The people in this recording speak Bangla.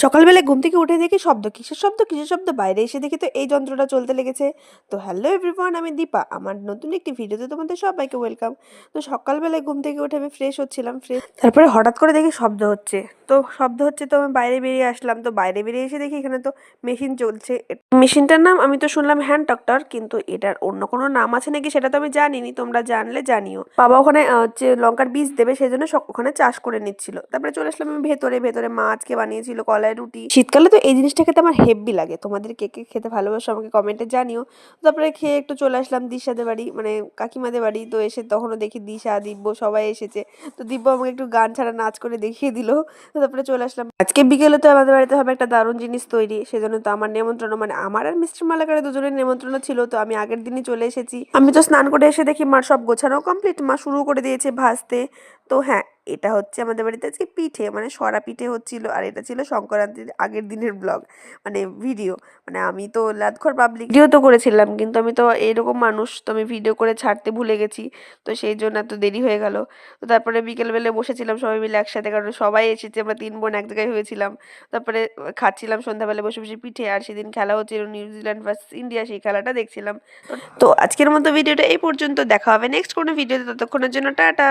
সকালবেলায় ঘুম থেকে উঠে দেখি শব্দ, কিসের শব্দ কিসের শব্দ, বাইরে এসে দেখি তো এই যন্ত্রটা চলতে লেগেছে। তো হ্যালো এভরিওয়ান, আমি দীপা, আমার নতুন একটি ভিডিওতে তোমাদের সবাইকে ওয়েলকাম। তো সকালবেলায় ঘুম থেকে উঠে আমি ফ্রেশ হচ্ছিলাম, তারপরে হঠাৎ করে দেখি শব্দ হচ্ছে। তো শব্দ হচ্ছে তো আমি বাইরে বেরিয়ে আসলাম। তো বাইরে বেরিয়ে এসে দেখি এখানে তো মেশিন চলছে। মেশিনটার নাম আমি তো শুনলাম হ্যান্ড ট্রাক্টর, কিন্তু এটার অন্য কোনো নাম আছে নাকি সেটা তো আমি জানিনি, তোমরা জানলে জানিও। বাবা ওখানে হচ্ছে লঙ্কার বীজ দেবে, সেই জন্য ওখানে চাষ করে নিচ্ছিল। তারপরে চলে আসলাম আমি ভেতরে। ভেতরে মা আজকে বানিয়েছিল কলাই রুটি। শীতকালে তো এই জিনিসটা খেতে আমার হেব্বি লাগে। তোমাদের কে কে খেতে ভালোবাসো আমাকে কমেন্টে জানিও। তারপরে খেয়ে একটু চলে আসলাম দিশাদের বাড়ি, মানে কাকিমাদের বাড়ি। তো এসে তখনও দেখি দিশা, দিব্য সবাই এসেছে। তো দিব্য আমাকে একটু গান ছাড়া নাচ করে দেখিয়ে দিল। তো তারপরে চলে আসলাম। আজকে বিকেলে তো আমাদের বাড়িতে হবে একটা দারুণ জিনিস তৈরি, সেজন্য তো আমার নেমন্ত্রণ, মানে আমার আর মিস্টার মালাকারের দুজনের নেমন্ত্রণ ছিল। তো আমি আগের দিনই চলে এসেছি। আমি তো স্নান করে এসে দেখি মার সব গোছানো কমপ্লিট, মা শুরু করে দিয়েছে ভাজতে। তো হ্যাঁ, এটা হচ্ছে আমাদের বাড়িতে আজকে পিঠে, মানে সরা পিঠে হচ্ছিল। আর এটা ছিল সংক্রান্তির আগের দিনের ব্লগ, মানে ভিডিও। মানে আমি তো লাদখর পাবলিক ভিডিও তো করেছিলাম, কিন্তু আমি তো এরকম মানুষ, তো আমি ভিডিও করে ছাড়তে ভুলে গেছি। তো সেই জন্য এত দেরি হয়ে গেল। তো তারপরে বিকেলবেলা বসেছিলাম সবাই মিলে একসাথে, কারণ সবাই এসেছে, আমরা 3 বোন এক জায়গায় হয়েছিলাম। তারপরে খাচ্ছিলাম সন্ধ্যাবেলা বসে বসে পিঠে। আর সেদিন খেলা হচ্ছিল নিউজিল্যান্ড ভার্সেস ইন্ডিয়া, সেই খেলাটা দেখছিলাম। তো আজকের মতো ভিডিওটা এই পর্যন্ত, দেখা হবে নেক্সট কোনো ভিডিওতে, ততক্ষণের জন্য টাটা।